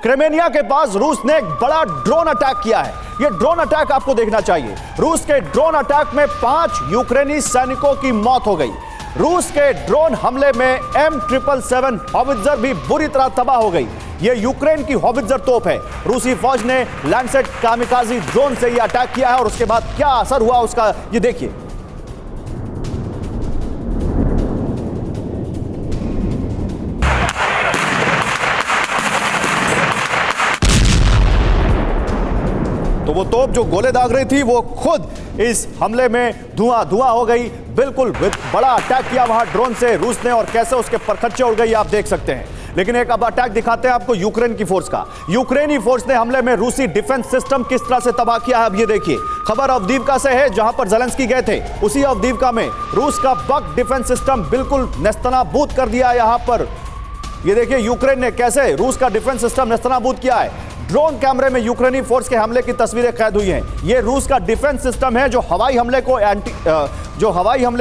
क्रेमेनिया के पास रूस ने एक बड़ा ड्रोन अटैक किया है। यह ड्रोन अटैक आपको देखना चाहिए। रूस के ड्रोन अटैक में 5 यूक्रेनी सैनिकों की मौत हो गई। रूस के ड्रोन हमले में M777 हॉवित्जर भी बुरी तरह तबाह हो गई। यह यूक्रेन की हॉवित्जर तोप है। रूसी फौज ने लैंडसेट कामिकाजी ड्रोन से यह अटैक किया है और उसके बाद क्या असर हुआ उसका ये देखिए। तो वो तोप जो गोले दाग रही थी वो खुद इस हमले में धुआं हो गई। बिल्कुल बड़ा अटैक किया वहां ड्रोन से रूस ने और कैसे उसके परखच्चे उड़ गई आप देख सकते हैं। लेकिन एक अब अटैक दिखाते हैं आपको यूक्रेन की फोर्स का। यूक्रेनी फोर्स ने हमले में रूसी डिफेंस सिस्टम किस तरह से तबाह किया है अब ये देखिए। खबर अवदीवका से है जहां पर ज़ेलेंस्की गए थे। उसी अवदीवका में रूस का बक डिफेंस सिस्टम बिल्कुल नेस्तनाबूद कर दिया। यहां पर ये देखिए यूक्रेन ने कैसे रूस का डिफेंस सिस्टम नेस्तनाबूद किया है। ड्रोन कैमरे में यूक्रेनी फोर्स के हमले की तस्वीरें कैद हुई हैं। यह रूस का डिफेंस सिस्टम है जो हवाई हमले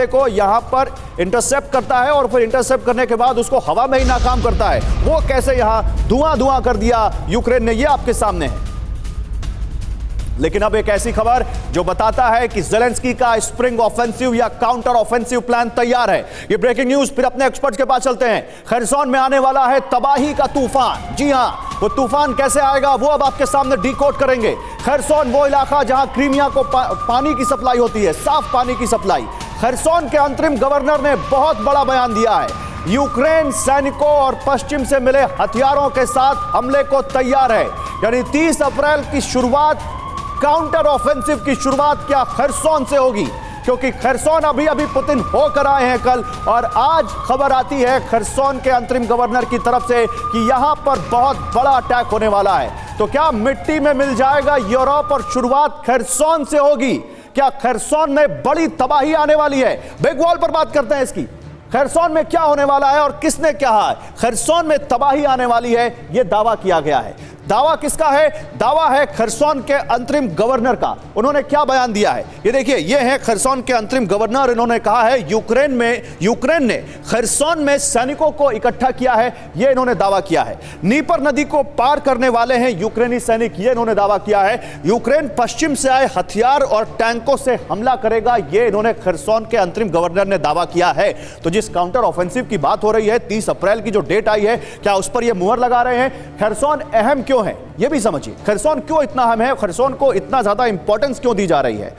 को यहां पर इंटरसेप्ट करता है और फिर इंटरसेप्ट करने के बाद उसको हवा में ही नाकाम करता है। वो कैसे यहां धुआं कर दिया यूक्रेन ने, यह आपके सामने है। लेकिन अब एक ऐसी खबर जो बताता है कि ज़ेलेंस्की का स्प्रिंग ऑफेंसिव या काउंटर ऑफेंसिव प्लान तैयार है। ये ब्रेकिंग न्यूज। फिर अपने एक्सपर्ट्स के पास चलते हैं। खरसोन में आने वाला है तबाही का तूफान। जी हां, वो तूफान कैसे आएगा वो अब आपके सामने डिकोड करेंगे। खरसोन वो इलाका जहां क्रीमिया को पानी की सप्लाई होती है, साफ पानी की सप्लाई। खरसोन के अंतरिम गवर्नर ने बहुत बड़ा बयान दिया है। यूक्रेन सैनिकों और पश्चिम से मिले हथियारों के साथ हमले को तैयार है। यानी 30 अप्रैल की शुरुआत, काउंटर ऑफेंसिव की शुरुआत क्या खरसोन से होगी, क्योंकि खरसोन अभी पुतिन होकर आए हैं कल और आज खबर आती है खरसोन के अंतरिम गवर्नर की तरफ से कि यहां पर बहुत बड़ा अटैक होने वाला है। तो क्या मिट्टी में मिल जाएगा यूरोप और शुरुआत खरसोन से होगी? क्या खरसोन में बड़ी तबाही आने वाली है? बिग वॉल पर बात करते हैं इसकी। खरसोन में क्या होने वाला है और किसने कहा है खरसोन में तबाही आने वाली है? यह दावा किया गया है। दावा किसका है? दावा है खरसोन के अंतरिम गवर्नर का। उन्होंने क्या बयान दिया है ये देखिए। ये है खरसोन के अंतरिम गवर्नर। इन्होंने कहा है यूक्रेन ने खरसोन में सैनिकों को इकट्ठा किया है। ये इन्होंने दावा किया है। नीपर नदी को पार करने वाले हैं यूक्रेनी सैनिक, ये इन्होंने दावा किया है। यूक्रेन पश्चिम से आए हथियार और टैंकों से हमला करेगा, ये इन्होंने खरसोन के अंतरिम गवर्नर ने दावा किया है। तो जिस काउंटर ऑफेंसिव की बात हो रही है 30 अप्रैल की जो डेट आई है, क्या उस पर ये मुहर लगा रहे हैं? खरसोन अहम क्यों है यह भी समझिए। खरसोन क्यों इतना अहम है, खरसोन को इतना ज्यादा इंपॉर्टेंस क्यों दी जा रही है?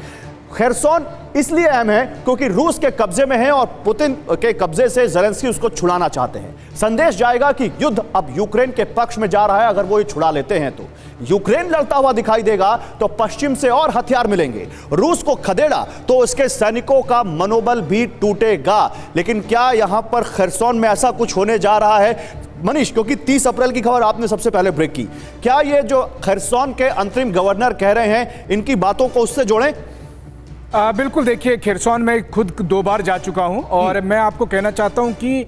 खरसोन इसलिए अहम है क्योंकि रूस के कब्जे में है और पुतिन के कब्जे से ज़ेलेंस्की उसको छुड़ाना चाहते हैं। संदेश जाएगा कि युद्ध अब यूक्रेन के पक्ष में जा रहा है। अगर वो ये छुड़ा लेते हैं तो यूक्रेन लड़ता हुआ दिखाई देगा, तो पश्चिम से और हथियार मिलेंगे। रूस को खदेड़ा तो उसके सैनिकों का मनोबल भी टूटेगा। लेकिन क्या यहां पर खरसोन में ऐसा कुछ होने जा रहा है मनीष? क्योंकि 30 अप्रैल की खबर आपने सबसे पहले ब्रेक की। क्या ये जो खरसोन के अंतरिम गवर्नर कह रहे हैं इनकी बातों को उससे जोड़ें? बिल्कुल। देखिए, खरसोन में खुद 2 बार जा चुका हूं और मैं आपको कहना चाहता हूं कि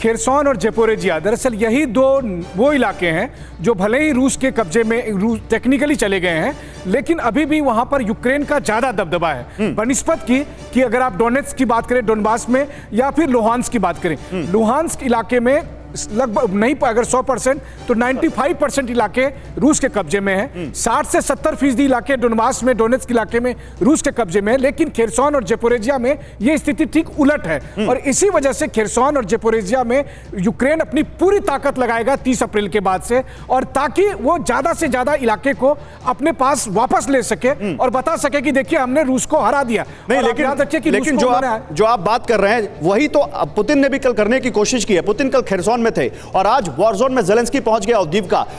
खरसोन और ज़पोरिजिया दरअसल यही 2 वो इलाके हैं जो भले ही रूस के कब्जे में टेक्निकली चले गए हैं, लेकिन अभी भी वहां पर यूक्रेन का ज्यादा दबदबा है बनिस्बत की कि अगर आप डोनेट्स्क की बात करें डोनबास में या फिर लुहांस्क की बात करें। लुहांस्क इलाके में लगभग नहीं, अगर 100% तो 95% इलाके रूस के कब्जे में हैं। 60 से 70% इलाके डोनबास में, डोनेट्स्क इलाके में रूस के कब्जे में है। लेकिन खरसोन और ज़पोरिजिया में यह स्थिति ठीक उलट है और इसी वजह से खरसोन और ज़पोरिजिया में यूक्रेन अपनी पूरी ताकत लगाएगा 30 अप्रैल के बाद से, और ताकि वो ज्यादा से ज्यादा इलाके को अपने पास वापस ले सके और बता सके कि देखिए हमने रूस को हरा दिया। नहीं, लेकिन जो आप बात कर रहे हैं वही तो पुतिन ने भी कल करने की कोशिश की है। पुतिन कल खरसोन में थे और आज वॉर जोन में ज़ेलेंस्की पहुंच गया अवदीवका।